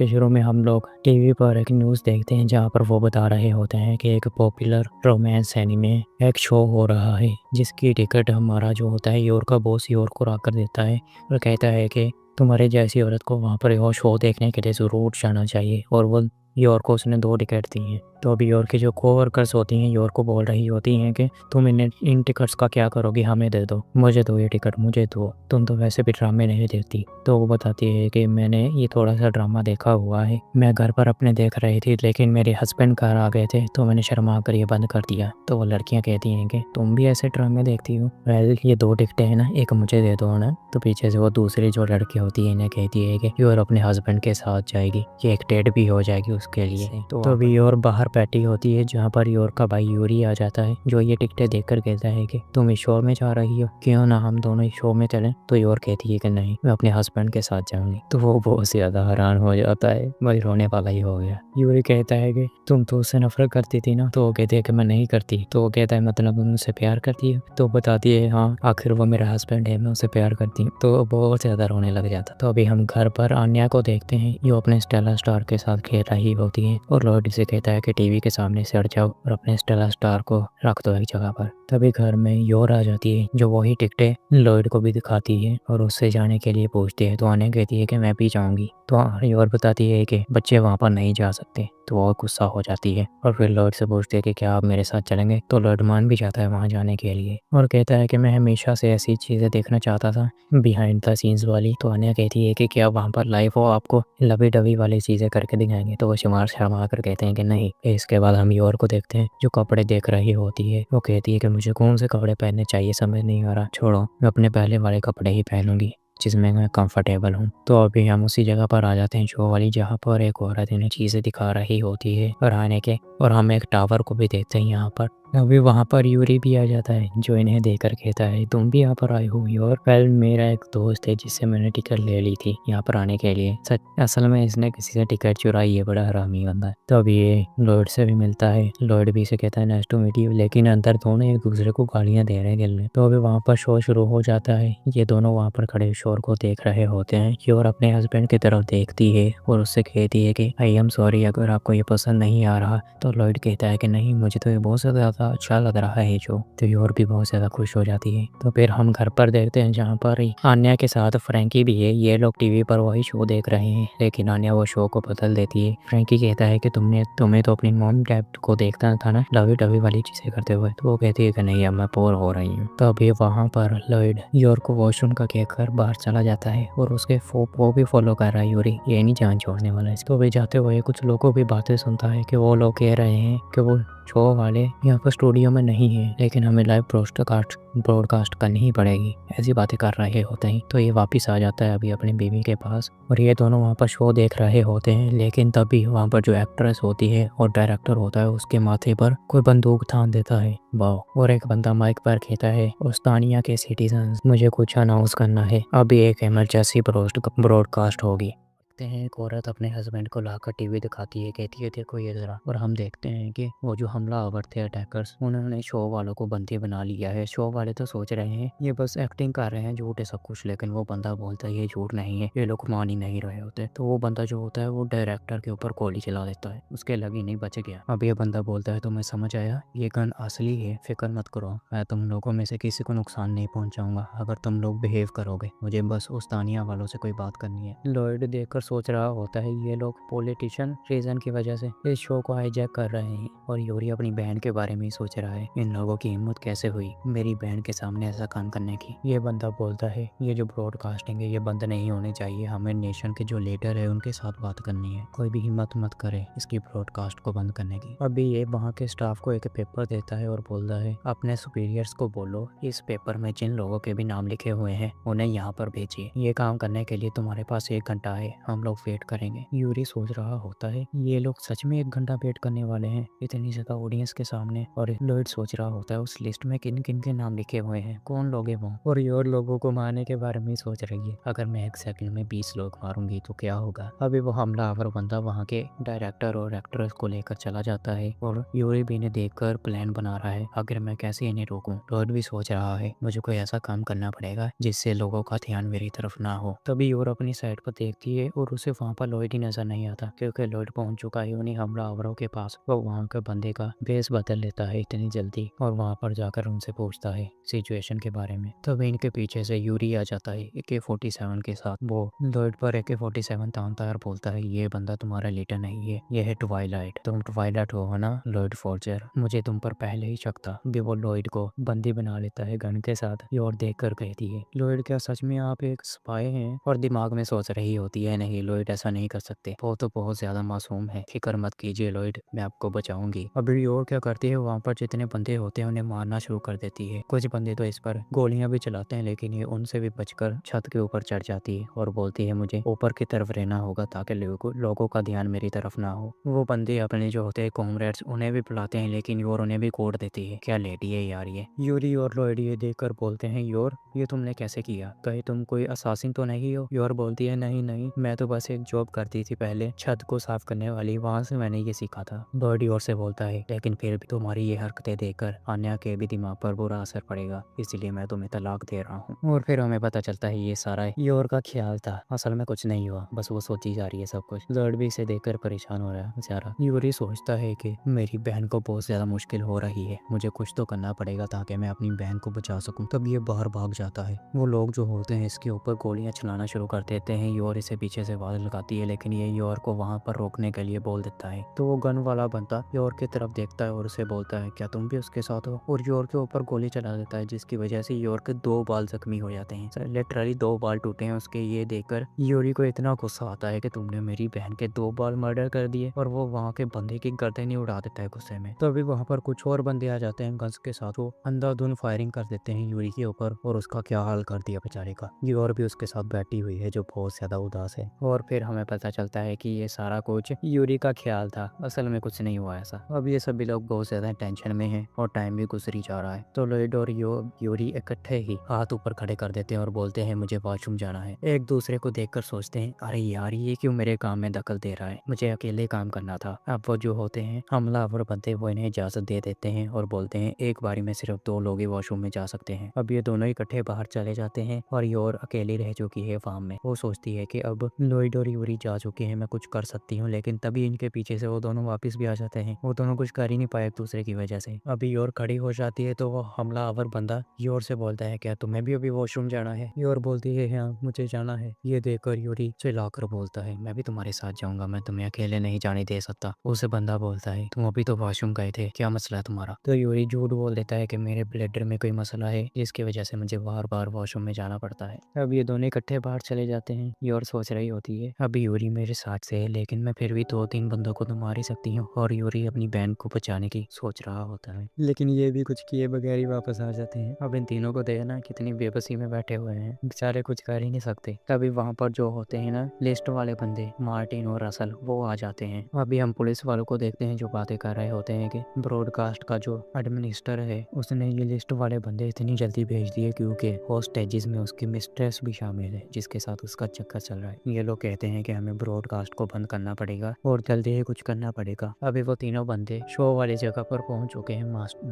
के शुरू में हम लोग टीवी पर एक न्यूज़ देखते हैं जहाँ पर वो बता रहे होते हैं कि एक पॉपुलर रोमांस एनीमे एक शो हो रहा है जिसकी टिकट हमारा जो होता है योर का बॉस योर को ला कर देता है और कहता है कि तुम्हारे जैसी औरत को वहाँ पर वो शो देखने के लिए ज़रूर जाना चाहिए। और वो योर को उसने 2 टिकट दी हैं। तो अभी योर की जो कोवर्कर्स होती हैं योर को बोल रही होती हैं कि तुम इन टिकट्स का क्या करोगी, हमें दे दो, मुझे दो ये टिकट, मुझे दो, तुम तो वैसे भी ड्रामे नहीं देखती। तो वो बताती है कि मैंने ये थोड़ा सा ड्रामा देखा हुआ है, मैं घर पर अपने देख रही थी लेकिन मेरे हस्बैंड घर आ गए थे तो मैंने शर्मा कर ये बंद कर दिया। तो वो लड़कियाँ कहती हैं कि तुम भी ऐसे ड्रामे देखती हो, वेल ये 2 टिकटें हैं ना, एक मुझे दे दो ना। तो पीछे से वो दूसरी जो लड़की होती है इन्हें कहती है कि योर अपने हस्बैंड के साथ जाएगी, ये एक डेट भी हो जाएगी उसके लिए। तो अभी योर बाहर बैठी होती है जहाँ पर योर का भाई यूरी आ जाता है जो ये टिकटें देखकर कहता है कि तुम इस शो में जा रही हो, क्यों ना हम दोनों इस शो में चलें। तो योर कहती है कि नहीं, मैं अपने हस्बैंड के साथ जाऊंगी। तो वो बहुत ज़्यादा हैरान हो जाता है, वही रोने वाला ही हो गया। यूरी कहता है कि तुम तो उससे नफरत करती थी ना। तो वो कहती है कि मैं नहीं करती। तो वो कहता है मतलब तुम उससे प्यार करती है। तो बताती है हाँ, आखिर वो मेरा हस्बैंड है, मैं उससे प्यार करती हूँ। तो बहुत ज़्यादा रोने लग जाता। तो अभी हम घर पर आन्या को देखते हैं जो अपने स्टेला स्टार के साथ खेल रही होती है और लॉर्ड से कहता है कि टीवी के सामने से हट जाओ और अपने स्टेला स्टार को रख दो एक जगह पर। तभी घर में योर आ जाती है जो वही टिकटें लॉर्ड को भी दिखाती है और उससे जाने के लिए पूछती है। तो आन्या कहती है कि मैं भी जाऊंगी। तो योर बताती है कि बच्चे वहाँ पर नहीं जा सकते। तो वो गुस्सा हो जाती है और फिर लॉर्ड से पूछती है कि क्या आप मेरे साथ चलेंगे। तो लॉर्ड मान भी जाता है वहाँ जाने के लिए और कहता है कि मैं हमेशा से ऐसी चीज़ें देखना चाहता था, बिहाइंड द सीन्स वाली। तो आन्या कहती है कि क्या वहाँ पर लाइव हो आपको लवी डवी वाली चीज़ें करके दिखाएंगे। तो वो शुमार शर्मा कर कहते हैं कि नहीं। इसके बाद हम योर को देखते हैं जो कपड़े देख रही होती है। वो कहती है कि मुझे कौन से कपड़े पहनने चाहिए समझ नहीं आ रहा, छोड़ो मैं अपने पहले वाले कपड़े ही पहनूंगी जिसमें मैं कंफर्टेबल हूँ। तो अभी हम उसी जगह पर आ जाते हैं शो वाली जहाँ पर एक औरत इन्हें चीज़ें दिखा रही होती है और आने के और हम एक टावर को भी देखते हैं यहाँ पर। अभी वहाँ पर यूरी भी आ जाता है जो इन्हें देखकर कहता है तुम भी यहाँ पर आई हो। और कल मेरा एक दोस्त है जिससे मैंने टिकट ले ली थी यहाँ पर आने के लिए, सच असल में इसने किसी से टिकट चुराई है, बड़ा हरामी बंदा है। तो अभी ये लॉर्ड से भी मिलता है, लॉर्ड भी से कहता है नाइस टू मीट यू, लेकिन अंदर दोनों एक दूसरे को गालियाँ दे रहे हैं गिलने। तो अभी वहाँ पर शो शुरू हो जाता है, ये दोनों वहाँ पर खड़े शोर को देख रहे होते हैं। योर अपने हस्बैंड की तरफ देखती है और उससे कहती है कि आई एम सॉरी अगर आपको ये पसंद नहीं आ रहा। तो लॉर्ड कहता है कि नहीं, मुझे तो ये बहुत ज़्यादा अच्छा लग रहा है जो। तो योर भी बहुत ज़्यादा खुश हो जाती है। तो फिर हम घर पर देखते हैं जहाँ पर आन्या के साथ फ्रैंकी भी है। ये लोग टीवी पर वही शो देख रहे हैं लेकिन आन्या वो शो को बदल देती है। फ्रैंकी कहता है कि तुम्हें तो अपनी मॉम डैड को देखना था ना लवी डवी वाली चीज़ें करते हुए। तो वो कहती है कि नहीं, अब मैं बोर हो रही हूँ। तो अभी वहाँ पर लॉर्ड योर को वॉशरूम का कहकर बाहर चला जाता है और उसके वो भी फॉलो कर रहा है। यूरी ये नहीं जान छोड़ने वाला है इसको। भी जाते हुए कुछ लोगों की बातें सुनता है कि वो लोग कह रहे हैं कि वो शो वाले यहाँ पर स्टूडियो में नहीं है लेकिन हमें लाइव ब्रॉडकास्ट करनी ही पड़ेगी, ऐसी बातें कर रहे होते हैं। तो ये वापस आ जाता है अभी अपनी बीवी के पास और ये दोनों वहाँ पर शो देख रहे होते हैं। लेकिन तभी वहाँ पर जो एक्ट्रेस होती है और डायरेक्टर होता है उसके माथे पर कोई बंदूक थाम देता है वाह। और एक बंदा माइक पर कहता है उस्तानिया के सिटीजन मुझे कुछ अनाउंस करना है, अभी एक इमरजेंसी ब्रॉडकास्ट होगी। देखते हैं एक औरत अपने हस्बैंड को लाकर टीवी दिखाती है, कहती है देखो ये जरा। और हम देखते हैं कि वो जो हमलावर थे अटैकर्स उन्होंने शो वालों को बंदी बना लिया है। शो वाले तो सोच रहे हैं ये बस एक्टिंग कर रहे हैं, झूठ है सब कुछ, लेकिन वो बंदा बोलता है ये झूठ नहीं है, ये लोग मान ही नहीं रहे होते। तो वो बंदा जो होता है वो डायरेक्टर के ऊपर गोली चला देता है, उसके लगी नहीं, बच गया। अब ये बंदा बोलता है तो मैं समझ आया ये गन असली है, फिक्र मत करो, मैं तुम लोगों में से किसी को नुकसान नहीं पहुंचाऊंगा अगर तुम लोग बिहेव करोगे, मुझे बस उस तानिया वालों से कोई बात करनी है। लॉर्ड देखकर सोच रहा होता है ये लोग पॉलिटिशियन रीजन की वजह से इस शो को हाईजैक कर रहे हैं और यूरी अपनी बहन के बारे में ही सोच रहा है, इन लोगों की हिम्मत कैसे हुई मेरी बहन के सामने ऐसा काम करने की। ये बंदा बोलता है ये जो ब्रॉडकास्टिंग है ये बंद नहीं होनी चाहिए, हमें नेशन के जो लीडर है उनके साथ बात करनी है, कोई भी हिम्मत मत करे इसकी ब्रॉडकास्ट को बंद करने की। अभी ये वहाँ के स्टाफ को एक पेपर देता है और बोलता है अपने सुपीरियर्स को बोलो इस पेपर में जिन लोगों के भी नाम लिखे हुए हैं उन्हें यहाँ पर भेजिए, ये काम करने के लिए तुम्हारे पास 1 घंटा है, हम लोग वेट करेंगे। यूरी सोच रहा होता है ये लोग सच में 1 घंटा वेट करने वाले हैं इतनी ज्यादा ऑडियंस के सामने। और लॉर्ड सोच रहा होता है उस लिस्ट में किन किन के नाम लिखे हुए हैं, कौन लोग हैं वो। और योर लोगों को मारने के बारे में सोच रही है, अगर मैं 1 सेकंड में 20 लोग मारूंगी तो क्या होगा। अभी वो हमलावर बंदा वहाँ के डायरेक्टर और एक्ट्रेस को लेकर चला जाता है और यूरी भी इन्हें देखकर प्लान बना रहा है अगर मैं कैसे इन्हें रोकूं। लॉर्ड भी सोच रहा है मुझे कोई ऐसा काम करना पड़ेगा जिससे लोगों का ध्यान मेरी तरफ ना हो। तभी योर अपनी साइड पर देखती है और उसे वहाँ पर लॉयड ही नजर नहीं आता क्योंकि लॉयड पहुंच चुका है उन्हीं हमलावरों के पास। वो वहाँ के बंदे का बेस बदल लेता है इतनी जल्दी और वहाँ पर जाकर उनसे पूछता है सिचुएशन के बारे में। तब इनके पीछे से यूरी आ जाता है AK-47 के साथ। वो लॉयड पर AK-47 तानता है और बोलता है ये बंदा तुम्हारा लीडर नहीं है, ये है ट्वाइलाइट। तुम ट्वाइलाइट हो ना लॉयड फोर्जर, मुझे तुम पर पहले ही शक था। वो लॉयड को बंदी बना लेता है गन के साथ। योर देख कर कहती है लॉयड क्या सच में आप एक स्पाई हैं? और दिमाग में सोच रही होती है नहीं लॉयड ऐसा नहीं कर सकते, वो तो बहुत ज्यादा मासूम है, फिक्र मत कीजिए लॉयड, मैं आपको बचाऊंगी। अभी योर क्या करती है वहाँ पर जितने बंदे होते हैं उन्हें मारना शुरू कर देती है। कुछ बंदे तो इस पर गोलियां भी चलाते हैं लेकिन ये उनसे भी बचकर छत के ऊपर चढ़ जाती है और बोलती है मुझे ऊपर की तरफ रहना होगा ताकि लोगों का ध्यान मेरी तरफ ना हो। वो बंदे अपने जो होते हैं कॉमरेड्स उन्हें भी बुलाते हैं लेकिन योर उन्हें भी कोड देती है। क्या लेडी है यार ये। यूरी और लॉयड ये देखकर बोलते हैं योर ये तुमने कैसे किया, कहीं तुम कोई असासिन तो नहीं हो? योर बोलती है नहीं नहीं, मैं तो बस एक जॉब करती थी पहले छत को साफ करने वाली, वहाँ से मैंने ये सीखा था। लॉयड योर से बोलता है लेकिन फिर भी तुम्हारी ये हरकतें देखकर आन्या के भी दिमाग पर बुरा असर पड़ेगा, इसलिए मैं तुम्हें तलाक दे रहा हूँ। और फिर हमें पता चलता है ये सारा योर का ख्याल था, असल में कुछ नहीं हुआ, बस वो सोची जा रही है सब कुछ। लॉयड भी इसे देखकर परेशान हो रहा है बेचारा। यूरी सोचता है कि मेरी बहन को बहुत ज्यादा मुश्किल हो रही है, मुझे कुछ तो करना पड़ेगा ताकि मैं अपनी बहन को बचा सकूं। तब ये बाहर भाग जाता है। वो लोग जो होते हैं इसके ऊपर गोलियां चलाना शुरू कर देते हैं। योर इसे पीछे से आवाज लगाती है लेकिन ये योर को वहां पर रोकने के लिए बोल देता है। तो वो गन वाला बंदा योर की तरफ देखता है और उसे बोलता है क्या तुम भी उसके साथ हो, और योर के ऊपर गोली चला देता है जिसकी वजह से योर के 2 बाल जख्मी हो जाते हैं। लिटरली 2 बाल टूटे हैं उसके। ये देखकर यूरी को इतना गुस्सा आता है कि तुमने मेरी बहन के 2 बाल मर्डर कर दिए, और वो वहाँ के बंदे की गर्दन ही उड़ा देता है गुस्से में। तो अभी वहाँ पर कुछ और बंदे आ जाते हैं गन्स के साथ। वो अंधाधुंध फायरिंग कर देते हैं यूरी के ऊपर और उसका क्या हाल कर दिया बेचारे का। योर भी उसके साथ बैठी हुई है जो बहुत ज्यादा उदास है। और फिर हमें पता चलता है कि ये सारा कुछ यूरी का ख्याल था, असल में कुछ नहीं हुआ ऐसा। अब ये सभी लोग बहुत ज्यादा टेंशन में हैं और टाइम भी गुजरी जा रहा है। तो लॉयड और यूरी इकट्ठे ही हाथ ऊपर खड़े कर देते हैं और बोलते हैं मुझे वॉशरूम जाना है। एक दूसरे को देखकर सोचते हैं अरे यार ये क्यों मेरे काम में दखल दे रहा है, मुझे अकेले काम करना था। अब वो जो होते हैं हमलावर बनते वो इन्हें इजाजत दे देते हैं और बोलते हैं एक बारी में सिर्फ 2 लोग ही वॉशरूम में जा सकते हैं। अब ये दोनों इकट्ठे बाहर चले जाते हैं और योर अकेली रह चुकी है फार्म में। वो सोचती है कि अब लॉयड और यूरी जा चुके हैं, मैं कुछ कर सकती हूँ, लेकिन तभी इनके पीछे से वो दोनों वापस भी आ जाते हैं। वो दोनों कुछ कर ही नहीं पाए एक दूसरे की वजह से। अभी योर खड़ी हो जाती है तो वो हमलावर बंदा योर से बोलता है क्या तुम्हें भी अभी वॉशरूम जाना है? योर बोलती है हाँ मुझे जाना है। ये देखकर यूरी चिल्लाकर बोलता है मैं भी तुम्हारे साथ जाऊंगा, मैं तुम्हें अकेले नहीं जाने दे सकता। उसे बंदा बोलता है तुम अभी तो वॉशरूम गए थे, क्या मसला है तुम्हारा? तो यूरी झूठ बोल देता है कि मेरे ब्लडर में कोई मसला है जिसकी वजह से मुझे बार बार वॉशरूम में जाना पड़ता है। अब ये दोनों इकट्ठे बाहर चले जाते हैं। योर सोच रही होती है अभी यूरी मेरे साथ से है लेकिन मैं फिर भी 2-3 बंदों को तो मार ही सकती हूँ, और यूरी अपनी बहन को बचाने की सोच रहा होता है लेकिन ये भी कुछ किए बगैर ही वापस आ जाते हैं। अब इन तीनों को देखना कितनी बेबसी में बैठे हुए हैं, बेचारे कुछ कर ही नहीं सकते। तभी वहाँ पर जो होते हैं ना लिस्ट वाले बंदे मार्टिन और रसल वो आ जाते हैं। अभी हम पुलिस वालों को देखते हैं जो बातें कर रहे होते हैं कि ब्रॉडकास्ट का जो एडमिनिस्टर है उसने ये लिस्ट वाले बंदे इतनी जल्दी भेज दिए क्योंकि होस्टेजेस में उसकी मिस्ट्रेस भी शामिल है जिसके साथ उसका चक्कर चल रहा है। ये लोग कहते हैं कि हमें ब्रॉडकास्ट को बंद करना पड़ेगा और जल्दी ही कुछ करना पड़ेगा। अभी वो तीनों बंदे शो वाली जगह पर पहुंच चुके हैं,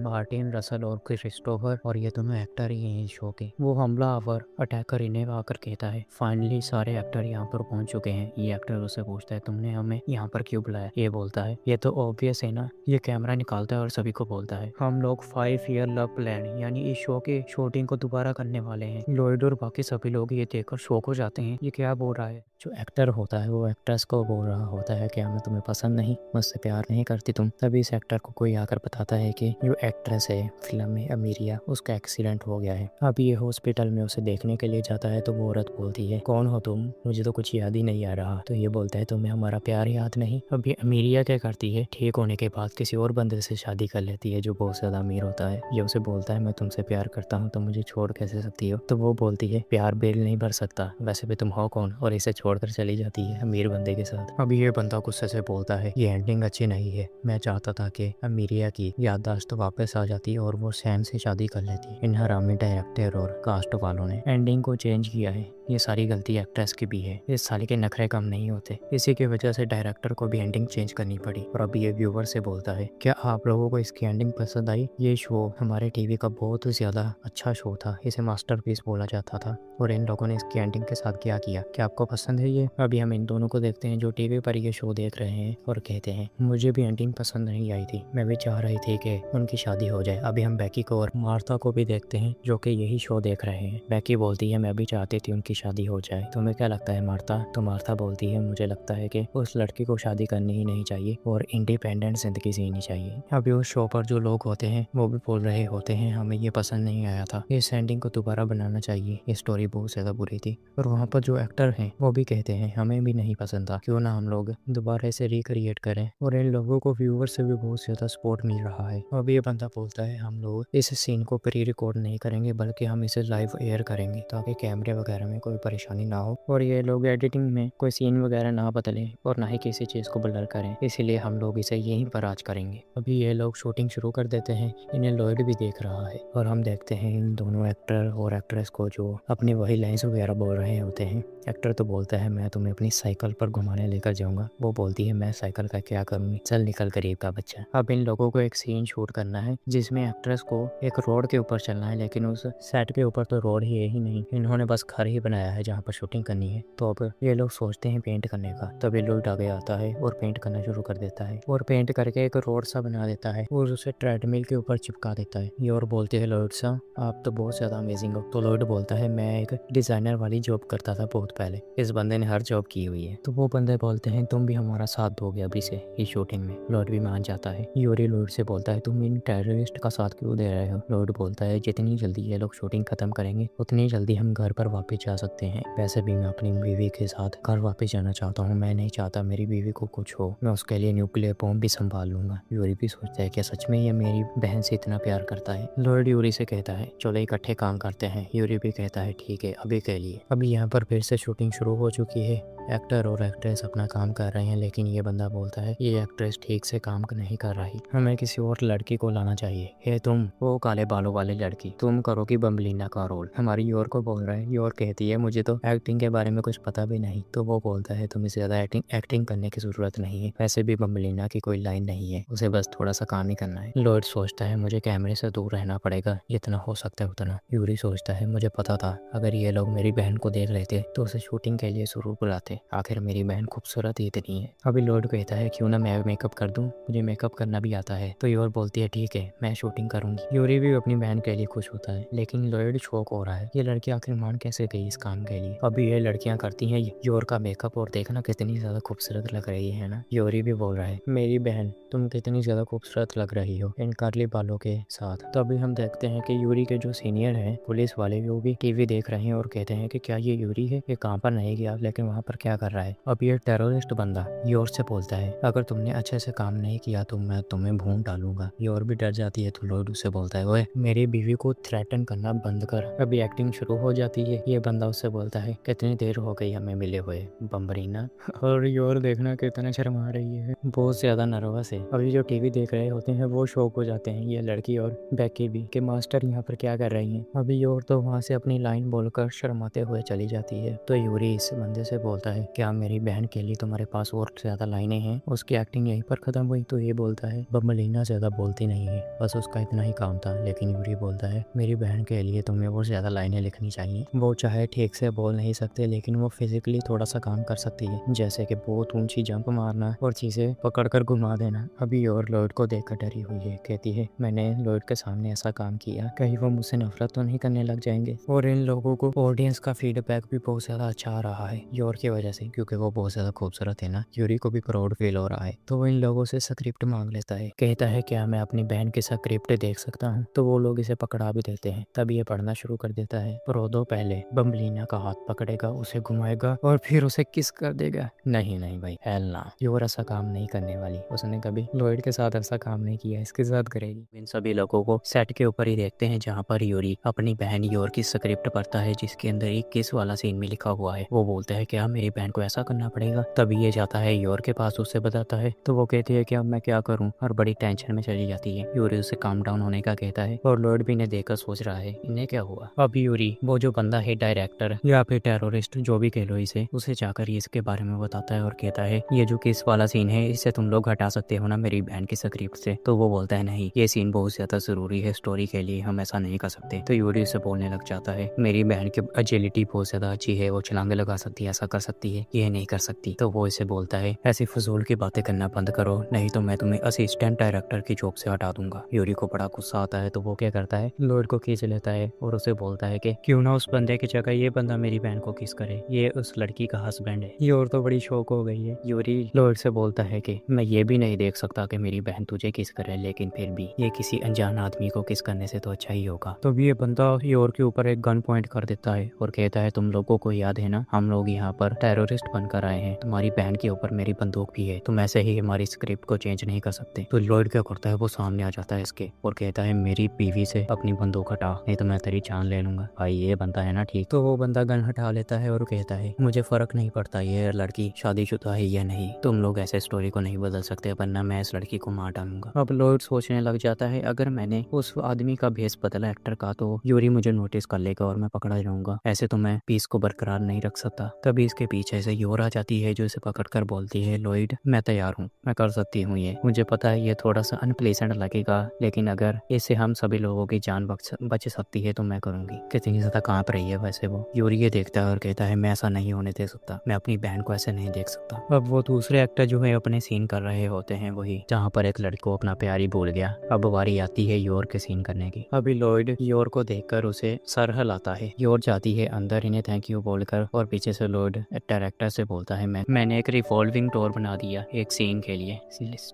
मार्टिन, रसल और क्रिस्टोफर, और ये दोनों एक्टर ही हैं शो के। वो हमलावर अटैकर इन्हें आकर कहता है फाइनली सारे एक्टर यहाँ पर पहुंच चुके हैं। ये एक्टर उससे पूछता है तुमने हमें यहाँ पर क्यों बुलाया? ये बोलता है ये तो ऑब्वियस है ना। ये कैमरा निकालता है और सभी को बोलता है हम लोग 5 ईयर लव प्लान यानी इस शो के शूटिंग को दोबारा करने वाले हैं। लॉयड और बाकी सभी लोग ये देखकर शॉक हो जाते हैं ये क्या बोल रहा है। जो एक्टर होता है वो एक्ट्रेस को बोल रहा होता है क्या मैं तुम्हें पसंद नहीं, मुझसे प्यार नहीं करती तुम? तभी इस एक्टर को कोई आकर बताता है कि जो एक्ट्रेस है फिल्म में अमीरिया उसका एक्सीडेंट हो गया है। अब ये हॉस्पिटल में उसे देखने के लिए जाता है तो वो औरत बोलती है कौन हो तुम, मुझे तो कुछ याद ही नहीं आ रहा। तो ये बोलता है तुम्हें हमारा प्यार याद नहीं। अब ये अमीरिया क्या करती है ठीक होने के बाद किसी और बंदे से शादी कर लेती है जो बहुत ज्यादा अमीर होता है। ये उसे बोलता है मैं तुमसे प्यार करता हूँ तो मुझे छोड़ कैसे सकती हो? तो वो बोलती है प्यार बिल नहीं भर सकता, वैसे भी तुम हो कौन, और इसे छोड़कर चली जाती है अमीर बंदे के साथ। अब ये बंदा गुस्से से बोलता है ये एंडिंग अच्छी नहीं है, मैं चाहता था कि अमीरिया की याददाश्त वापस आ जाती और वो सैम से शादी कर लेती। इन हरामी डायरेक्टर और कास्ट वालों ने एंडिंग को चेंज किया है। ये सारी गलती एक्ट्रेस की भी है। इस साली के नखरे कम नहीं होते, इसी की वजह से डायरेक्टर को भी एंडिंग चेंज करनी पड़ी। और अब ये व्यूवर से बोलता है, क्या आप लोगों को इसकी एंडिंग पसंद आई? ये शो हमारे टीवी का बहुत ज्यादा अच्छा शो था, इसे मास्टरपीस बोला जाता था, और इन लोगों ने इसकी एंडिंग के साथ क्या किया? क्या आपको पसंद है ये? अभी हम इन दोनों को देखते हैं जो टीवी पर ये शो देख रहे हैं और कहते हैं, मुझे भी एंडिंग पसंद नहीं आई थी, मैं भी चाह रही थी कि उनकी शादी हो जाए। अभी हम बैकी को और मार्था को भी देखते हैं जो कि यही शो देख रहे हैं। बैकी बोलती है, मैं भी चाहती थी उनकी शादी हो जाए। तुम्हें क्या लगता है मार्था? तो मार्था बोलती है, मुझे लगता है कि उस लड़की को शादी करनी ही नहीं चाहिए और इंडिपेंडेंट जिंदगी जीनी चाहिए। अभी उस शो पर जो लोग होते हैं वो भी बोल रहे होते हैं, हमें ये पसंद नहीं आया था, इस एंडिंग को दोबारा बनाना चाहिए, ये स्टोरी बहुत ज्यादा बुरी थी। और वहाँ पर जो एक्टर हैं वो भी कहते हैं, हमें भी नहीं पसंद था, क्यों ना हम लोग दोबारा इसे रिक्रिएट करें। और इन लोगों को व्यूवर से भी बहुत ज्यादा सपोर्ट मिल रहा है। अब ये बंदा बोलता है, हम लोग इस सीन को प्री रिकॉर्ड नहीं करेंगे बल्कि हम इसे लाइव एयर करेंगे ताकि कैमरे वगैरह में कोई परेशानी ना हो और ये लोग एडिटिंग में कोई सीन वगैरह ना बदलें और ना ही किसी चीज को ब्लर करें, इसीलिए हम लोग इसे यहीं पर आज करेंगे। अभी ये लोग शूटिंग शुरू कर देते हैं। इन्हें लॉयड भी देख रहा है और हम देखते हैं इन दोनों एक्टर और एक्ट्रेस को जो अपनी वही लाइन्स वगैरह बोल रहे होते हैं। एक्टर तो बोलता है, मैं तुम्हें अपनी साइकिल पर घुमाने लेकर जाऊंगा। वो बोलती है, मैं साइकिल का क्या करूंगी, चल निकल गरीब का बच्चा। अब इन लोगों को एक सीन शूट करना है जिसमें एक्ट्रेस को एक रोड के ऊपर चलना है, लेकिन उस सेट के ऊपर तो रोड ही है ही नहीं, इन्होंने बस घर ही बनाया है जहाँ पर शूटिंग करनी है। तो अब ये लोग सोचते हैं पेंट करने का, तब ये लोग आगे आता है और पेंट करना शुरू कर देता है और पेंट करके एक रोड सा बना देता है और उसे ट्रेडमिल के ऊपर चिपका देता है। ये और बोलते हैं, लॉयड सा आप तो बहुत ज्यादा अमेजिंग हो। तो लॉयड बोलता है, मैं एक डिजाइनर वाली जॉब करता था बहुत पहले, इस बंदे ने हर जॉब की हुई है। तो वो बंदे बोलते हैं, तुम भी हमारा साथ दोगे अभी से इस शूटिंग में। लॉयड भी मान जाता है। यूरी लॉयड से बोलता है, तुम इन टेररिस्ट का साथ क्यों दे रहे हो? लॉयड बोलता है, जितनी जल्दी ये लोग शूटिंग खत्म करेंगे उतनी जल्दी हम घर पर वापस जा सकते हैं। वैसे भी मैं अपनी बीवी के साथ घर वापस जाना चाहता हूँ, मैं नहीं चाहता मेरी बीवी को कुछ हो, मैं उसके लिए न्यूक्लियर बॉम्ब भी संभाल लूंगा। यूरी भी सोचता है, क्या सच में ये मेरी बहन से इतना प्यार करता है? लॉयड यूरी से कहता है, चलो इकट्ठे काम करते हैं। यूरी भी कहता है, ठीक है अभी के लिए। अभी यहाँ पर फिर से शूटिंग शुरू हो चुकी है। एक्टर और एक्ट्रेस अपना काम कर रहे हैं, लेकिन ये बंदा बोलता है, ये एक्ट्रेस ठीक से काम नहीं कर रही, हमें किसी और लड़की को लाना चाहिए। हे तुम, वो काले बालों वाली लड़की, तुम करोगी बम्बलीना का रोल। हमारी योर को बोल रहा है। योर कहती है, मुझे तो एक्टिंग के बारे में कुछ पता भी नहीं। तो वो बोलता है, तुम्हें ज्यादा एक्टिंग करने की जरूरत नहीं है, वैसे भी बम्बलीना की कोई लाइन नहीं है, उसे बस थोड़ा सा काम ही करना है। लॉयड सोचता है, मुझे कैमरे से दूर रहना पड़ेगा, जितना हो सकता है उतना। यूरी सोचता है, मुझे पता था अगर ये लोग मेरी बहन को देख लेते तो उसे शूटिंग के लिए जरूर बुलाते, आखिर मेरी बहन खूबसूरत ही इतनी है। अभी लॉयड कहता है, क्यों ना मैं मेकअप कर दूं, मुझे मेकअप करना भी आता है। तो योर बोलती है, ठीक है मैं शूटिंग करूंगी। यूरी भी अपनी बहन के लिए खुश होता है, लेकिन लॉयड शौक हो रहा है, ये लड़की आखिर मान कैसे गई इस काम के लिए। अभी ये लड़कियां करती हैं योर का मेकअप और देखना कितनी ज्यादा खूबसूरत लग रही है ना। योरी भी बोल रहा है, मेरी बहन तुम कितनी ज्यादा खूबसूरत लग रही हो इन कर्ली बालों के साथ। तो अभी हम देखते हैं कि यूरी के जो सीनियर हैं पुलिस वाले, वो भी टीवी देख रहे हैं और कहते हैं कि क्या ये यूरी है, ये कहाँ पर नहीं गया लेकिन वहाँ पर क्या कर रहा है। अब ये टेररिस्ट बंदा योर से बोलता है, अगर तुमने अच्छे से काम नहीं किया तो मैं तुम्हें भून डालूंगा। योर भी डर जाती है तो लॉयड उससे बोलता है, ओए मेरी बीवी को थ्रेटन करना बंद कर। अभी एक्टिंग शुरू हो जाती है। ये बंदा उससे बोलता है, कितनी देर हो गई हमें मिले हुए बम्बरीना। और योर देखना कितना शर्मा रही है, बहुत ज्यादा नर्वस है। अभी जो टीवी देख रहे होते हैं वो शौक हो जाते हैं, ये लड़की और बैकी भी, कि मास्टर यहाँ पर क्या कर रही हैं। अभी योर तो वहाँ से अपनी लाइन बोलकर शर्माते हुए चली जाती है। तो यूरी इस बंदे से बोलता है, क्या मेरी बहन के लिए तुम्हारे पास और ज्यादा लाइनें हैं? उसकी एक्टिंग यहीं पर खत्म हुई? तो ये बोलता है, बम्बलीना ज्यादा बोलती नहीं है, बस उसका इतना ही काम था। लेकिन यूरी बोलता है, मेरी बहन के लिए तुम्हें और ज्यादा लाइनें लिखनी चाहिए। वो चाहे ठीक से बोल नहीं सकते लेकिन वो फिजिकली थोड़ा सा काम कर सकती है, जैसे कि बहुत ऊंची जंप मारना और चीजें पकड़कर घुमा देना। अभी और लॉयड को देखकर डरी हुई है, कहती है, मैंने लॉयड के सामने ऐसा काम किया, कहीं वो मुझसे नफरत तो नहीं करने लग जाएंगे। और इन लोगों को ऑडियंस का फीडबैक भी बहुत ज्यादा अच्छा आ रहा है योर की वजह से, क्योंकि वो बहुत ज्यादा खूबसूरत है ना। यूरी को भी प्राउड फील हो रहा है, तो वो इन लोगों से स्क्रिप्ट मांग लेता है, कहता है, क्या मैं अपनी बहन की स्क्रिप्ट देख सकता हूँ? तो वो लोग इसे पकड़ा भी देते हैं। तब ये पढ़ना शुरू कर देता है, प्रोदो पहले बम्बलीना का हाथ पकड़ेगा, उसे घुमाएगा और फिर उसे किस कर देगा। नहीं नहीं भाई, हेल ना, योर ऐसा काम नहीं करने वाली, उसने कभी लॉयड के साथ ऐसा काम नहीं किया, इसके साथ करेगी। इन सभी लोगों को सेट के ऊपर ही देखते हैं जहाँ पर यूरी अपनी बहन योर की स्क्रिप्ट पढ़ता है, जिसके अंदर एक किस वाला सीन में लिखा हुआ है। वो बोलता है, क्या मेरी मेरी बहन को ऐसा करना पड़ेगा। तभी ये जाता है योर के पास, उससे बताता है तो वो कहती है कि अब मैं क्या करूँ, और बड़ी टेंशन में चली जाती है। यूरी उसे काम डाउन होने का कहता है और लॉयड भी इन्हें देखकर सोच रहा है इन्हें क्या हुआ। अब यूरी वो जो बंदा है डायरेक्टर या फिर टेररिस्ट जो भी कह लो इसे, उसे जाकर इसके बारे में बताता है और कहता है ये जो किस वाला सीन है इसे तुम लोग हटा सकते हो ना मेरी बहन की स्क्रिप्ट से। तो वो बोलता है नहीं, ये सीन बहुत ज्यादा जरूरी है स्टोरी के लिए, हम ऐसा नहीं कर सकते। तो यूरी उसे बोलने लग जाता है मेरी बहन की एजिलिटी बहुत ज्यादा अच्छी है, वो छलांगे लगा सकती है, ऐसा कर सकती है, ये नहीं कर सकती। तो वो इसे बोलता है ऐसी फजूल की बातें करना बंद करो, नहीं तो मैं तुम्हें असिस्टेंट डायरेक्टर की जॉब से हटा दूंगा। यूरी को बड़ा गुस्सा आता है तो वो क्या करता है, लॉयड को खींच लेता है और उसे बोलता है कि क्यों ना उस बंदे की जगह ये बंदा मेरी बहन को किस करे, ये उस लड़की का हस्बैंड है। ये और तो बड़ी शौक हो गई है। यूरी लॉयड से बोलता है कि मैं ये भी नहीं देख सकता कि मेरी बहन तुझे किस करे, लेकिन फिर भी ये किसी अनजान आदमी को किस करने से तो अच्छा ही होगा। तो ये बंदा योर के ऊपर एक गन पॉइंट कर देता है और कहता है तुम लोगों को याद है ना, हम लोग यहाँ पर टेररिस्ट बनकर आए हैं, तुम्हारी बहन के ऊपर मेरी बंदूक भी है, तुम ऐसे ही हमारी स्क्रिप्ट को चेंज नहीं कर सकते। तो लॉयड क्या करता है, वो सामने आ जाता है इसके और कहता है मेरी बीवी से अपनी बंदूक हटा, नहीं तो मैं तेरी जान ले लूंगा। भाई ये बनता है ना ठीक। तो वो बंदा गन हटा लेता है और कहता है मुझे फर्क नहीं पड़ता ये लड़की शादीशुदा है या नहीं, तुम लोग ऐसे स्टोरी को नहीं बदल सकते, वरना मैं इस लड़की को मार डालूंगा। अब लॉयड सोचने लग जाता है अगर मैंने उस आदमी का भेस बदला एक्टर का तो यूरी मुझे नोटिस कर लेगा और मैं पकड़ा जाऊंगा, ऐसे तो मैं पीस को बरकरार नहीं रख सकता। तभी इसके पीछे से योर आ जाती है जो इसे पकड़कर बोलती है लॉयड मैं तैयार हूँ, मैं कर सकती हूँ ये, मुझे पता है ये थोड़ा सा अनप्लेजेंट लगेगा, लेकिन अगर इससे हम सभी लोगों की जान बच सकती है तो मैं करूंगी। कितनी ज्यादा कांप रही है वैसे वो। यूरी ये देखता है और कहता है मैं ऐसा नहीं होने दे सकता, मैं अपनी बहन को ऐसे नहीं देख सकता। अब वो दूसरे एक्टर जो है अपने सीन कर रहे होते हैं वही जहाँ पर एक लड़की को अपना प्यार ही भूल गया। अब बारी आती है योर के सीन करने की। अभी लॉयड योर को देखकर उसे सर हिलाता है, योर जाती है अंदर इन्हें थैंक यू बोलकर और पीछे से लॉयड डायरेक्टर से बोलता है मैंने एक रिवॉल्विंग डोर बना दिया एक सीन के लिए।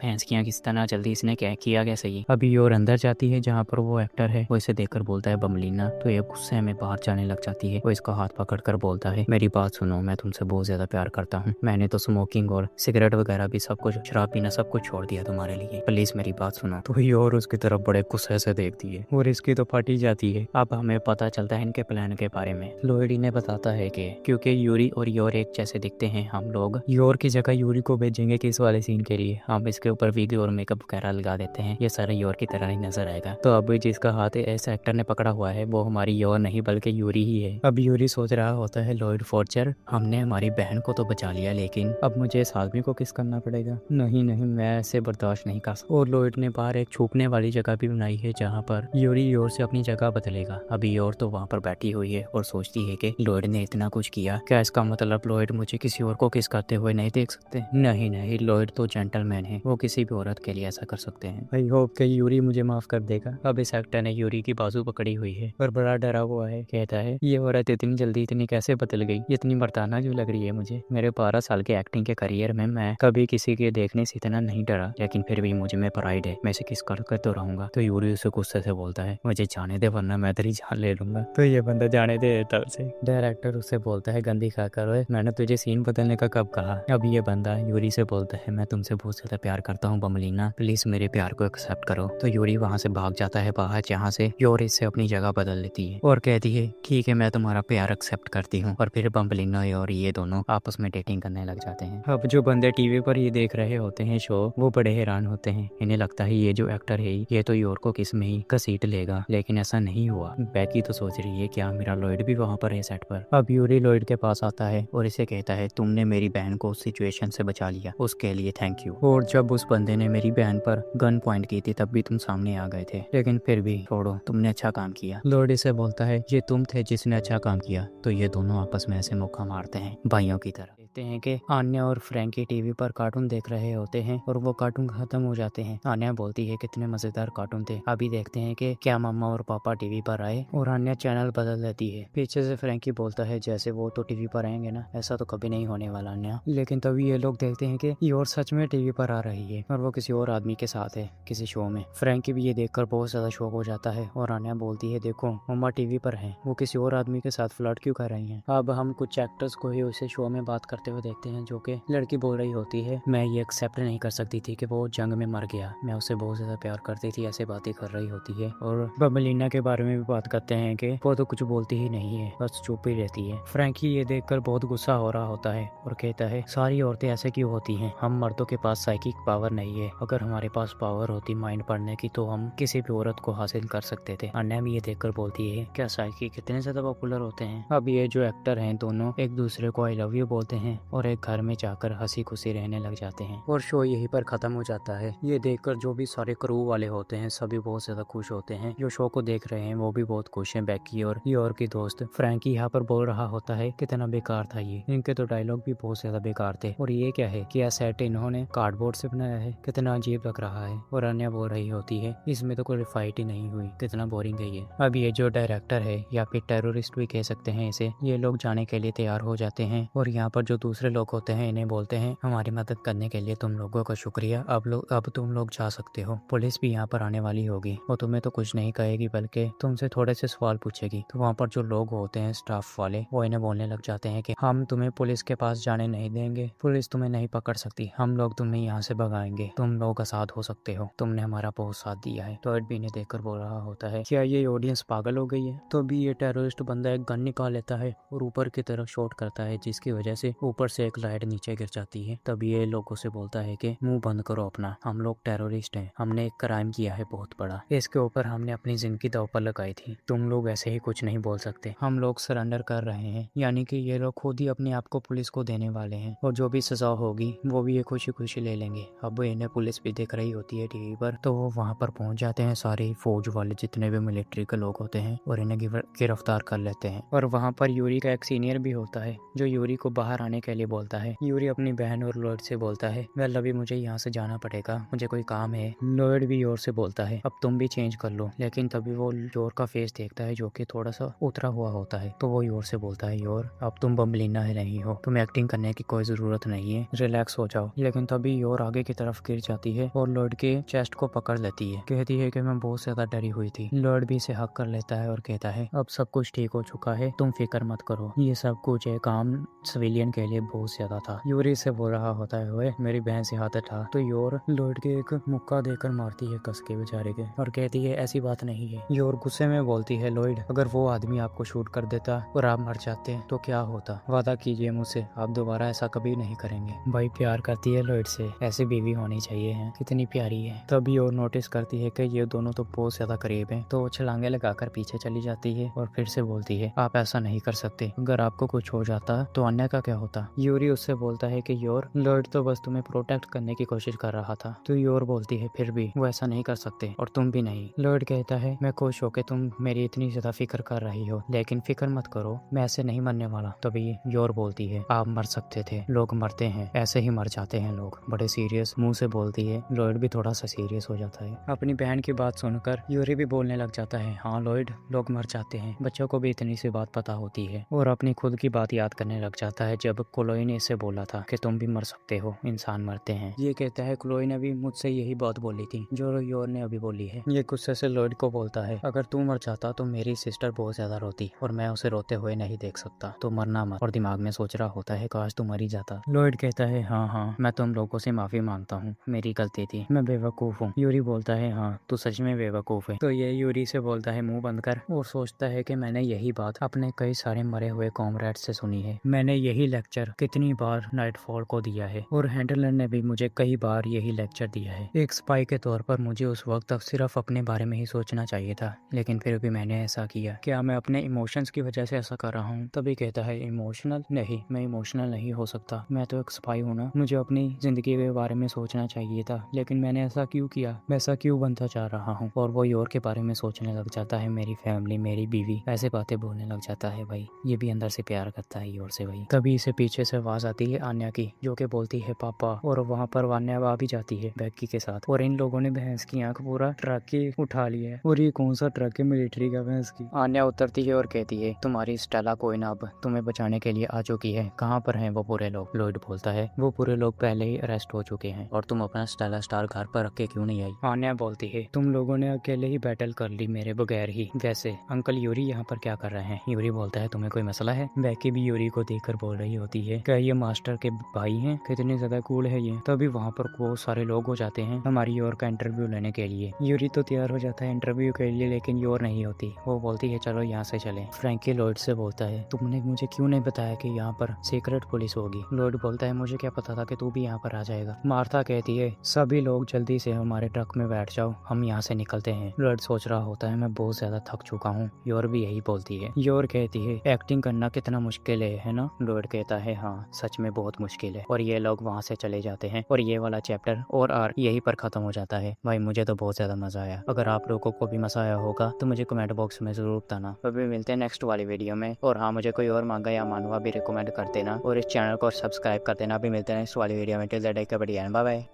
भैंसकियां किस तरह जल्दी इसने क्या किया क्या सही। अभी योर अंदर जाती है जहाँ पर वो एक्टर है, वो इसे देखकर बोलता है बमलीना, तो ये गुस्से में बाहर जाने लग जाती है। वो इसका हाथ पकड़कर बोलता है मेरी बात सुनो, मैं तुमसे बहुत ज्यादा प्यार करता हूँ, मैंने तो स्मोकिंग और सिगरेट वगैरह भी सब कुछ, शराब पीना सब कुछ छोड़ दिया तुम्हारे लिए, प्लीज मेरी बात सुनो। तो योर उसकी तरफ बड़े गुस्से से देखती है और इसकी तो फटी जाती है। अब हमें पता चलता है इनके प्लान के बारे में। लॉयड इन्हें बताता है कि क्योंकि यूरी और योर एक जैसे दिखते हैं, हम लोग योर की जगह यूरी को भेजेंगे कि इस वाले सीन के लिए हम इसके ऊपर वीडियो और मेकअप वगैरह लगा देते हैं, ये सारा योर की तरह ही नजर आएगा। तो अब जिसका हाथ ऐसे एक्टर ने पकड़ा हुआ है वो हमारी योर नहीं बल्कि यूरी ही है। अब यूरी सोच रहा होता है लॉयड फॉर्चर हमने हमारी बहन को तो बचा लिया, लेकिन अब मुझे इस आदमी को किस करना पड़ेगा, नहीं मैं ऐसे बर्दाश्त नहीं कर सकता। और लॉयड ने बाहर एक छुपने वाली जगह भी बनाई है जहाँ पर यूरी योर से अपनी जगह बदलेगा। अभी योर तो वहाँ पर बैठी हुई है और सोचती है कि लॉयड ने इतना कुछ किया, क्या इसका मतलब लॉयड मुझे किसी और को किस करते हुए नहीं देख सकते। नहीं लॉयड तो जेंटलमैन है, वो किसी भी औरत के लिए ऐसा कर सकते हैं। आई होप कि यूरी मुझे माफ कर देगा। अब इस एक्टर ने यूरी की बाजू पकड़ी हुई है और बड़ा डरा हुआ है, कहता है ये औरत इतनी जल्दी इतनी कैसे बदल गई, इतनी मर्दाना जो लग रही है मुझे। मेरे 12 साल के एक्टिंग के करियर में मैं कभी किसी के देखने से इतना नहीं डरा, लेकिन फिर भी मुझे में प्राइड है, मैं इसे किस कर तो रहूंगा। तो यूरी उसे गुस्से से बोलता है मुझे जाने दे वरना मैं तेरी जान ले लूंगा। तो ये बंदा जाने दे देता उसे। डायरेक्टर उससे बोलता है गंदी खाकर ओए, मैंने तुझे सीन बदलने का कब कहा। अब ये बंदा यूरी से बोलता है मैं तुमसे बहुत ज्यादा प्यार करता हूँ बमलीना, प्लीज मेरे प्यार को एक्सेप्ट करो। तो यूरी वहाँ से भाग जाता है बाहर, जहाँ से योर इससे अपनी जगह बदल लेती है और कहती है ठीक है मैं तुम्हारा प्यार एक्सेप्ट करती हूँ। और फिर बम्बलिना और ये दोनों आपस में डेटिंग करने लग जाते हैं। अब जो बंदे टीवी पर ये देख रहे होते हैं शो, वो बड़े हैरान होते हैं। इन्हें लगता है ये जो एक्टर है ये तो योर को किस में ही घसीट लेगा, लेकिन ऐसा नहीं हुआ। बैकी तो सोच रही है क्या मेरा लॉयड भी वहाँ पर है सेट पर। अब यूरी लॉयड के पास आता है और इसे कहता है तुमने मेरी बहन को उस सिचुएशन से बचा लिया, उसके लिए थैंक यू। और जब उस बंदे ने मेरी बहन पर गन पॉइंट की थी तब भी तुम सामने आ गए थे, लेकिन फिर भी छोड़ो, तुमने अच्छा काम किया। लॉयड इसे बोलता है ये तुम थे जिसने अच्छा काम किया। तो ये दोनों आपस में ऐसे मौका मारते हैं भाइयों की तरह। देखते हैं कि आन्या और फ्रैंकी टीवी पर कार्टून देख रहे होते हैं और वो कार्टून खत्म हो जाते हैं। आन्या बोलती है कितने मजेदार कार्टून थे। अभी देखते हैं कि क्या मम्मा और पापा टीवी पर आए, और आन्या चैनल बदल देती है। पीछे से फ्रैंकी बोलता है जैसे वो तो टीवी पर आएंगे ना, ऐसा तो कभी नहीं होने वाला आन्या। लेकिन तभी ये लोग देखते हैं कि ये और सच में टीवी पर आ रही है और वो किसी और आदमी के साथ है किसी शो में। फ्रैंकी भी ये देखकर बहुत ज्यादा शॉक हो जाता है और आन्या बोलती है देखो मम्मा टीवी पर है, वो किसी और आदमी के साथ फ्लर्ट क्यों कर रही है। अब हम कुछ एक्टर्स को ही उसे शो में बात करते करते हुए देखते हैं, जो कि लड़की बोल रही होती है मैं ये एक्सेप्ट नहीं कर सकती थी कि वो जंग में मर गया, मैं उससे बहुत ज्यादा प्यार करती थी, ऐसे बातें कर रही होती है। और बबलीना के बारे में भी बात करते हैं कि वो तो कुछ बोलती ही नहीं है, बस चुप ही रहती है। फ्रैंकी ये देखकर बहुत गुस्सा हो रहा होता है और कहता है सारी औरतें ऐसे क्यों होती हैं, हम मर्दों के पास साइकिक पावर नहीं है, अगर हमारे पास पावर होती माइंड पढ़ने की तो हम किसी भी औरत को हासिल कर सकते थे। अन्या भी ये देखकर बोलती है क्या साइकिक कितने ज्यादा पॉपुलर होते हैं। अब ये जो एक्टर हैं दोनों एक दूसरे को आई लव यू बोलते हैं और एक घर में जाकर हंसी खुशी रहने लग जाते हैं और शो यहीं पर खत्म हो जाता है। ये देखकर जो भी सारे क्रू वाले होते हैं सभी बहुत ज्यादा खुश होते हैं, जो शो को देख रहे हैं वो भी बहुत खुश हैं। बेकी और योर की दोस्त फ्रैंकी यहाँ पर बोल रहा होता है कितना बेकार था ये, इनके तो डायलॉग भी बहुत ज्यादा बेकार थे, और ये क्या है, क्या सेट इन्होंने कार्डबोर्ड से बनाया है, कितना अजीब लग रहा है। और अन्य बोल रही होती है इसमें तो कोई फाइट ही नहीं हुई, कितना बोरिंग है ये। अब ये जो डायरेक्टर है या फिर टेररिस्ट भी कह सकते हैं इसे, ये लोग जाने के लिए तैयार हो जाते हैं और यहाँ पर जो दूसरे लोग होते हैं इन्हें बोलते हैं हमारी मदद करने के लिए तुम लोगों का शुक्रिया, अब तुम लोग जा सकते हो। पुलिस भी यहाँ पर आने वाली होगी, वो तुम्हें तो कुछ नहीं कहेगी बल्कि तुमसे थोड़े से सवाल पूछेगी। तो वहाँ पर जो लोग होते हैं स्टाफ वाले वो इन्हें बोलने लग जाते हैं कि हम तुम्हें पुलिस के पास जाने नहीं देंगे, पुलिस तुम्हें नहीं पकड़ सकती, हम लोग तुम्हें यहाँ से भगाएंगे, तुम लोग आजाद हो सकते हो, तुमने हमारा बहुत साथ दिया है। तो भी इन्हें देखकर बोल रहा होता है क्या ये ऑडियंस पागल हो गई है। तो भी ये टेररिस्ट बंदा एक गन निकाल लेता है और ऊपर की तरफ शॉट करता है, जिसकी वजह से ऊपर से एक लाइट नीचे गिर जाती है। तभी ये लोगों से बोलता है कि मुंह बंद करो अपना, हम लोग टेररिस्ट हैं, हमने एक क्राइम किया है बहुत बड़ा, इसके ऊपर हमने अपनी जिंदगी दांव पर लगाई थी, तुम लोग ऐसे ही कुछ नहीं बोल सकते, हम लोग सरेंडर कर रहे हैं। यानी कि ये लोग खुद ही अपने आप को पुलिस को देने वाले हैं और जो भी सजा होगी वो भी ये खुशी खुशी ले लेंगे। अब इन्हें पुलिस भी देख रही होती है टीवी पर, तो वो वहाँ पर पहुंच जाते हैं सारे फौज वाले जितने भी मिलिट्री के लोग होते हैं और इन्हें गिरफ्तार कर लेते हैं। और वहाँ पर यूरी का एक सीनियर भी होता है जो यूरी को बाहर आने के लिए बोलता है। यूरी अपनी बहन और लॉयड से बोलता है वेल अभी मुझे यहाँ से जाना पड़ेगा, मुझे कोई काम है। लॉयड भी योर से बोलता है अब तुम भी चेंज कर लो, लेकिन तभी वो योर का फेस देखता है जो कि थोड़ा सा उतरा हुआ होता है, तो वो योर से बोलता है योर अब तुम बम्बलीना है नहीं हो, तुम्हें एक्टिंग करने की कोई जरूरत नहीं है, रिलैक्स हो जाओ। लेकिन तभी योर आगे की तरफ गिर जाती है और लॉयड के चेस्ट को पकड़ लेती है, कहती है कि मैं बहुत ज्यादा डरी हुई थी। लॉयड भी इसे हक कर लेता है और कहता है अब सब कुछ ठीक हो चुका है, तुम फिक्र मत करो, ये सब कुछ एक आम सिविलियन के लिए बहुत ज्यादा था। यूरी से बोल रहा होता है ओए मेरी बहन से हाथ उठा, तो योर लॉयड के एक मुक्का देकर मारती है कस के बेचारे के और कहती है ऐसी बात नहीं है। योर गुस्से में बोलती है लॉयड अगर वो आदमी आपको शूट कर देता और आप मर जाते तो क्या होता, वादा कीजिए मुझसे आप दोबारा ऐसा कभी नहीं करेंगे। भाई प्यार करती है लॉयड से, ऐसी बीवी होनी चाहिए है, कितनी प्यारी है। तभी और नोटिस करती है कि ये दोनों तो बहुत ज्यादा करीब हैं, तो वो छलांगे लगाकर पीछे चली जाती है और फिर से बोलती है आप ऐसा नहीं कर सकते, अगर आपको कुछ हो जाता तो अन्य का क्या होता। यूरी उससे बोलता है कि योर लॉयड तो बस तुम्हें प्रोटेक्ट करने की कोशिश कर रहा था। तो योर बोलती है फिर भी वो ऐसा नहीं कर सकते और तुम भी नहीं। लॉयड कहता है मैं खुश हो के तुम मेरी इतनी ज्यादा फिक्र कर रही हो, लेकिन फिक्र मत करो मैं ऐसे नहीं मरने वाला। तभी योर बोलती है आप मर सकते थे, लोग मरते हैं, ऐसे ही मर जाते हैं लोग, बड़े सीरियस मुंह से बोलती है। लॉयड भी थोड़ा सा सीरियस हो जाता है। अपनी बहन की बात सुनकर यूरी भी बोलने लग जाता है हाँ लॉयड लोग मर जाते हैं, बच्चों को भी इतनी सी बात पता होती है, और अपनी खुद की बात याद करने लग जाता है जब क्लोई ने इसे बोला था कि तुम भी मर सकते हो, इंसान मरते हैं। ये कहता है क्लोई ने भी मुझसे यही बात बोली थी जो योर ने अभी बोली है। ये गुस्से से लॉयड को बोलता है अगर तू मर जाता तो मेरी सिस्टर बहुत ज्यादा रोती और मैं उसे रोते हुए नहीं देख सकता, तो मरना मत। और दिमाग में सोच रहा होता है काश तू मर ही जाता। लॉयड कहता है हाँ मैं तुम लोगों से माफी मांगता हूँ, मेरी गलती थी, मैं बेवकूफ हूँ। यूरी बोलता है हाँ तू सच में बेवकूफ है। तो ये यूरी से बोलता है मुंह बंद कर, और सोचता है कि मैंने यही बात अपने कई सारे मरे हुए कॉमरेड से सुनी है, मैंने यही लेक्चर कितनी बार नाइटफॉल को दिया है और हैंडलर ने भी मुझे कई बार यही लेक्चर दिया है। एक स्पाई के तौर पर मुझे उस वक्त तक सिर्फ अपने बारे में ही सोचना चाहिए था, लेकिन फिर भी मैंने ऐसा किया। क्या मैं अपने इमोशंस की वजह से ऐसा कर रहा हूँ? तभी कहता है इमोशनल नहीं, मैं इमोशनल नहीं हो सकता, मैं तो एक स्पाई हूँ ना, मुझे अपनी जिंदगी के बारे में सोचना चाहिए था, लेकिन मैंने ऐसा क्यों किया, मैं ऐसा क्यों बनता जा रहा हूँ। और वो योर के बारे में सोचने लग जाता है, मेरी फैमिली, मेरी बीवी, ऐसे बातें बोलने लग जाता है। भाई ये भी अंदर से प्यार करता है योर से। भाई तभी इसे पीछे से आवाज आती है आन्या की, जो कि बोलती है पापा, और वहाँ पर वान्या आ भी जाती है बेकी के साथ, और इन लोगों ने भैंस की आंख पूरा ट्रक की उठा ली है, और ये कौन सा ट्रक है मिलिट्री का भैंस की। आन्या उतरती है और कहती है तुम्हारी स्टेला कोई ना अब तुम्हें बचाने के लिए आ चुकी है, कहाँ पर हैं वो पूरे लोग। लॉयड बोलता है वो पूरे लोग पहले ही अरेस्ट हो चुके हैं और तुम अपना स्टेला स्टार घर पर रख के क्यों नहीं आई। आन्या बोलती है तुम लोगों ने अकेले ही बैटल कर ली मेरे बगैर ही, वैसे अंकल यूरी यहाँ पर क्या कर रहे हैं। यूरी बोलता है तुम्हें कोई मसला है। बेकी भी यूरी को देखकर बोल रही होती बोलती है क्या ये मास्टर के भाई हैं, कितने ज्यादा कूल है ये। तभी वहाँ पर बहुत सारे लोग हो जाते हैं हमारी योर का इंटरव्यू लेने के लिए। यूरी तो तैयार हो जाता है इंटरव्यू के लिए, लेकिन योर नहीं होती। वो बोलती है चलो यहाँ से चले। फ्रैंकी लॉयड से बोलता है तुमने मुझे क्यों नहीं बताया कि यहाँ पर सीक्रेट पुलिस होगी। लॉयड बोलता है मुझे क्या पता था कि तू भी यहाँ पर आ जाएगा। मार्था कहती है सभी लोग जल्दी से हमारे ट्रक में बैठ जाओ, हम यहाँ से निकलते हैं। लॉयड सोच रहा होता है मैं बहुत ज्यादा थक चुका हूँ। योर भी यही बोलती है। योर कहती है एक्टिंग करना कितना मुश्किल है ना। लॉयड कहता है हाँ सच में बहुत मुश्किल है। और ये लोग वहाँ से चले जाते हैं और ये वाला चैप्टर और आर्क यही पर खत्म हो जाता है। भाई मुझे तो बहुत ज्यादा मजा आया। अगर आप लोगों को भी मजा आया होगा तो मुझे कमेंट बॉक्स में जरूर बताना। अभी मिलते हैं नेक्स्ट वाली वीडियो में। और हाँ मुझे कोई और मांगा या मानवा भी रिकमेंड कर देना और इस चैनल को सब्सक्राइब कर देना। अभी मिलते हैं नेक्स्ट वाली वीडियो में। Till that take care, bye bye.